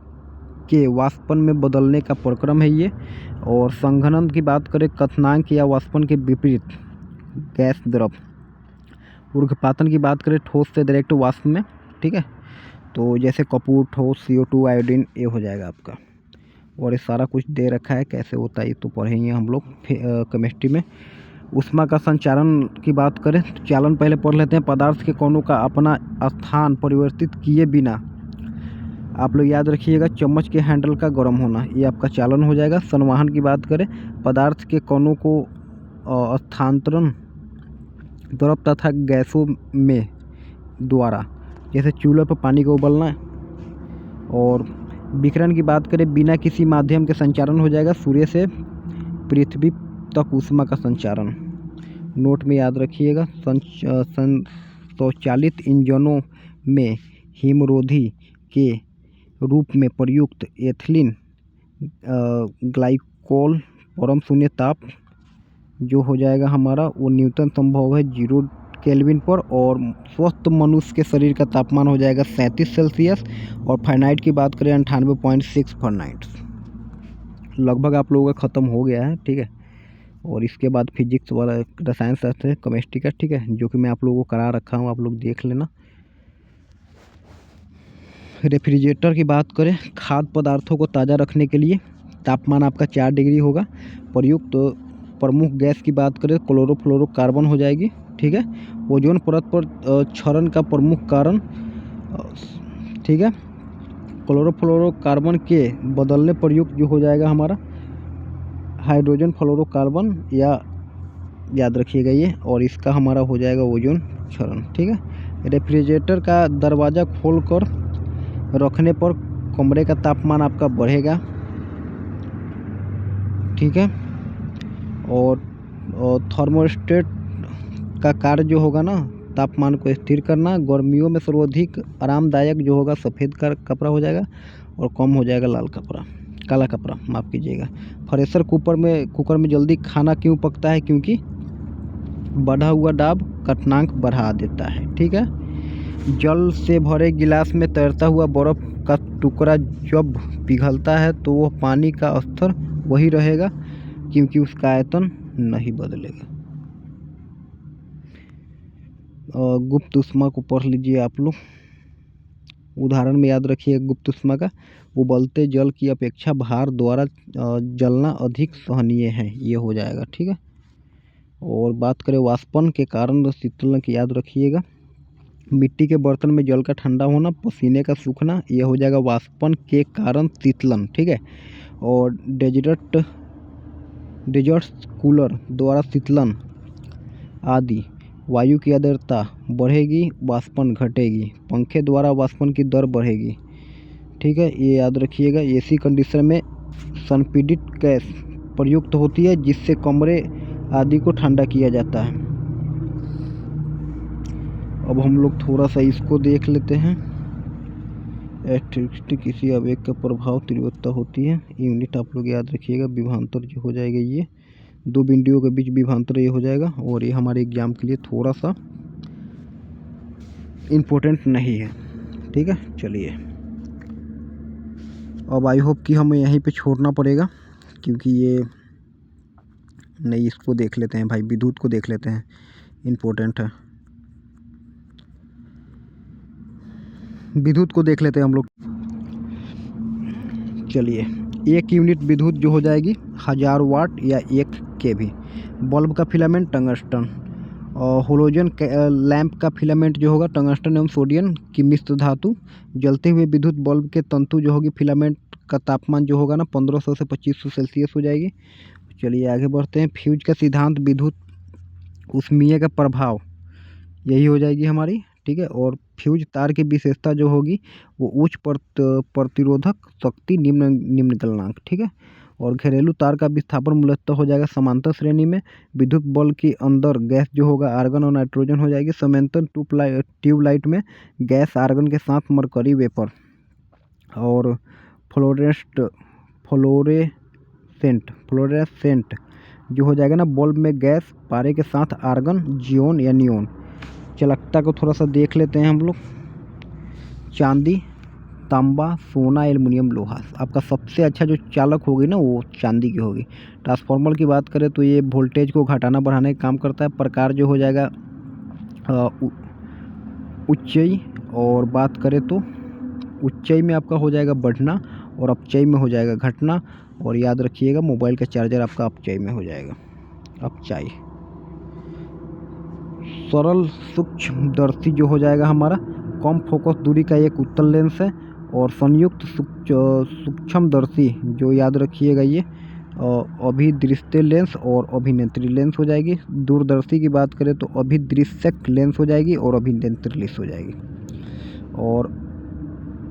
के वाष्पन में बदलने का प्रक्रम है ये। और संघनन की बात करें, कथनांक या वाष्पन के विपरीत गैस द्रव। ऊर्ध्वपातन की बात करें, ठोस से डायरेक्ट वाष्प में, ठीक है, तो जैसे कपूर, ठोस, CO2, आयोडीन, ये हो जाएगा आपका। और ये सारा कुछ दे रखा है, कैसे होता है ये तो पढ़ेंगे हम लोग केमिस्ट्री में। ऊष्मा का संचारण की बात करें तो चालन पहले पढ़ लेते हैं। पदार्थ के कणों का अपना स्थान परिवर्तित किए बिना, आप लोग याद रखिएगा, चम्मच के हैंडल का गर्म होना, ये आपका चालन हो जाएगा। संवहन की बात करें, पदार्थ के कणों को स्थानांतरण द्रव तथा गैसों में द्वारा, जैसे चूल्हे पर पानी को उबलना। और विकिरण की बात करें, बिना किसी माध्यम के संचारण हो जाएगा। सूर्य से पृथ्वी तक ऊष्मा का संचारण। नोट में याद रखिएगा, स्वचालित इंजनों में हिमरोधी के रूप में प्रयुक्त एथिलीन ग्लाइकोल परम शून्य ताप जो हो जाएगा हमारा, वो न्यूटन संभव है 0 केल्विन पर। और स्वस्थ मनुष्य के शरीर का तापमान हो जाएगा 37 सेल्सियस। और फारेनहाइट की बात करें 98.6 फारेनहाइट। लगभग आप लोगों का ख़त्म हो गया है, ठीक है। और इसके बाद फिजिक्स वाला रसायन शास्त्र है, केमिस्ट्री का, ठीक है, जो कि मैं आप लोगों को करा रखा हूँ, आप लोग देख लेना। रेफ्रिजरेटर की बात करें, खाद्य पदार्थों को ताज़ा रखने के लिए तापमान आपका 4 डिग्री होगा। प्रयुक्त प्रमुख गैस की बात करें, क्लोरोफ्लोरोकार्बन हो जाएगी, ठीक है। ओजोन परत पर क्षरण का प्रमुख कारण, ठीक है, क्लोरोफ्लोरोकार्बन के बदलने प्रयुक्त जो हो जाएगा हमारा हाइड्रोजन फ्लोरोकार्बन, या याद रखिएगा ये, और इसका हमारा हो जाएगा ओजोन क्षरण, ठीक है। रेफ्रिजरेटर का दरवाज़ा खोलकर रखने पर कमरे का तापमान आपका बढ़ेगा, ठीक है। और थर्मोस्टेट का कार्य जो होगा ना, तापमान को स्थिर करना। गर्मियों में सर्वाधिक आरामदायक जो होगा सफ़ेद का कपड़ा हो जाएगा और कम हो जाएगा काला कपड़ा, माफ़ कीजिएगा। प्रेशर कुकर में जल्दी खाना क्यों पकता है? क्योंकि बढ़ा हुआ दाब कथनांक बढ़ा देता है, ठीक है। जल से भरे गिलास में तैरता हुआ बर्फ़ का टुकड़ा जब पिघलता है तो वह पानी का स्तर वही रहेगा, क्योंकि उसका आयतन नहीं बदलेगा। गुप्त ऊष्मा को पढ़ लीजिए आप लोग। उदाहरण में याद रखिए गुप्त ऊष्मा का, उबलते जल की अपेक्षा भार द्वारा जलना अधिक सहनीय है, ये हो जाएगा, ठीक है। और बात करें वाष्पन के कारण शीतलन की, याद रखिएगा, मिट्टी के बर्तन में जल का ठंडा होना, पसीने का सूखना, ये हो जाएगा वाष्पन के कारण शीतलन, ठीक है। और डेजर्ट कूलर द्वारा शीतलन आदि। वायु की आर्द्रता बढ़ेगी, वाष्पन घटेगी। पंखे द्वारा वाष्पन की दर बढ़ेगी, ठीक है, ये याद रखिएगा। AC कंडीशनर में संपीड़ित गैस प्रयुक्त होती है, जिससे कमरे आदि को ठंडा किया जाता है। अब हम लोग थोड़ा सा इसको देख लेते हैं। इलेक्ट्रिसिटी किसी आवेग का प्रभाव तीव्रता होती है। यूनिट आप लोग याद रखिएगा, विभवांतर जो हो जाएगा ये, 2 बिंदुओं के बीच विभवांतर ये हो जाएगा। और ये हमारे एग्जाम के लिए थोड़ा सा इम्पोर्टेंट नहीं है, ठीक है। चलिए अब आई होप कि हमें यहीं पे छोड़ना पड़ेगा, क्योंकि ये नहीं, इसको देख लेते हैं भाई, विद्युत को देख लेते हैं, इम्पोर्टेंट है। विद्युत को देख लेते हैं हम लोग। चलिए, 1 यूनिट विद्युत जो हो जाएगी 1000 वाट या 1 kV। बल्ब का फिलामेंट टंगस्टन। होलोजन लैंप का फिलामेंट जो होगा टंगस्टन एवं सोडियम की मिश्र धातु। जलते हुए विद्युत बल्ब के तंतु जो होगी फिलामेंट का तापमान जो होगा ना 1500 से 2500 सेल्सियस हो जाएगी। चलिए आगे बढ़ते हैं। फ्यूज का सिद्धांत विद्युत ऊष्मीय का प्रभाव, यही हो जाएगी हमारी, ठीक है। और फ्यूज तार की विशेषता जो होगी वो उच्च प्रतिरोधक शक्ति, निम्न गलनांक, ठीक है। और घरेलू तार का विस्थापन मूलतः हो जाएगा समांतर श्रेणी में। विद्युत बल्ब के अंदर गैस जो होगा आर्गन और नाइट्रोजन हो जाएगी। समांतर ट्यूबलाइट में गैस आर्गन के साथ मरकरी वेपर। और फ्लोरेसेंट जो हो जाएगा ना बल्ब में गैस पारे के साथ आर्गन, जियोन या नियोन। चालकता को थोड़ा सा देख लेते हैं हम लोग। चांदी, तांबा, सोना, एल्युमिनियम, लोहा। आपका सबसे अच्छा जो चालक होगी ना वो चांदी की होगी। ट्रांसफार्मर की बात करें तो ये वोल्टेज को घटाना बढ़ाने का काम करता है। प्रकार जो हो जाएगा उच्चई, और बात करें तो उच्चई में आपका हो जाएगा बढ़ना और अपचई में हो जाएगा घटना। और याद रखिएगा मोबाइल का चार्जर आपका अपचई में हो जाएगा, अपचाई। सरल सूक्ष्मदर्शी जो हो जाएगा हमारा कम फोकस दूरी का एक उत्तल लेंस है। और संयुक्त सूक्ष्मदर्शी जो याद रखिएगा ये अभिदृश्य लेंस और अभिनेत्री लेंस हो जाएगी। दूरदर्शी की बात करें तो अभिदृश्यक लेंस हो जाएगी और अभिनेत्री लेंस हो जाएगी। और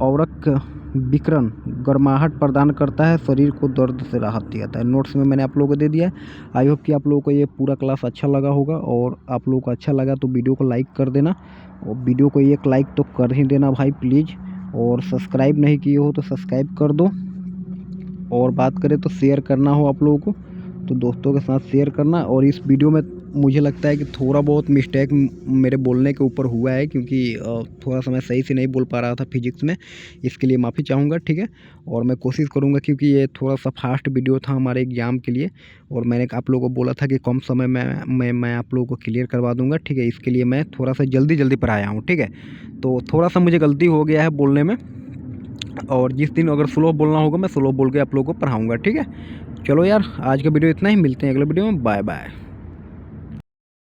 औरक विकिरण गर्माहट प्रदान करता है, शरीर को दर्द से राहत दिलाता है। नोट्स में मैंने आप लोगों को दे दिया है। आई होप कि आप लोगों को ये पूरा क्लास अच्छा लगा होगा। और आप लोगों को अच्छा लगा तो वीडियो को लाइक कर देना, और वीडियो को एक लाइक तो कर ही देना भाई प्लीज़। और सब्सक्राइब नहीं किए हो तो सब्सक्राइब कर दो। और बात करें तो शेयर करना हो आप लोगों को तो दोस्तों के साथ शेयर करना। और इस वीडियो में मुझे लगता है कि थोड़ा बहुत मिस्टेक मेरे बोलने के ऊपर हुआ है, क्योंकि थोड़ा सा मैं सही से नहीं बोल पा रहा था फिजिक्स में, इसके लिए माफ़ी चाहूँगा, ठीक है। और मैं कोशिश करूँगा, क्योंकि ये थोड़ा सा फास्ट वीडियो था हमारे एग्ज़ाम के लिए, और मैंने आप लोगों को बोला था कि कम समय में मैं आप लोगों को क्लियर करवा दूँगा, ठीक है। इसके लिए मैं थोड़ा सा जल्दी पढ़ाया हूँ, ठीक है। तो थोड़ा सा मुझे गलती हो गया है बोलने में, और जिस दिन अगर स्लो बोलना होगा मैं स्लो बोल के आप लोगों को पढ़ाऊँगा, ठीक है। चलो यार, आज का वीडियो इतना ही, मिलते हैं अगले वीडियो में। Bye bye.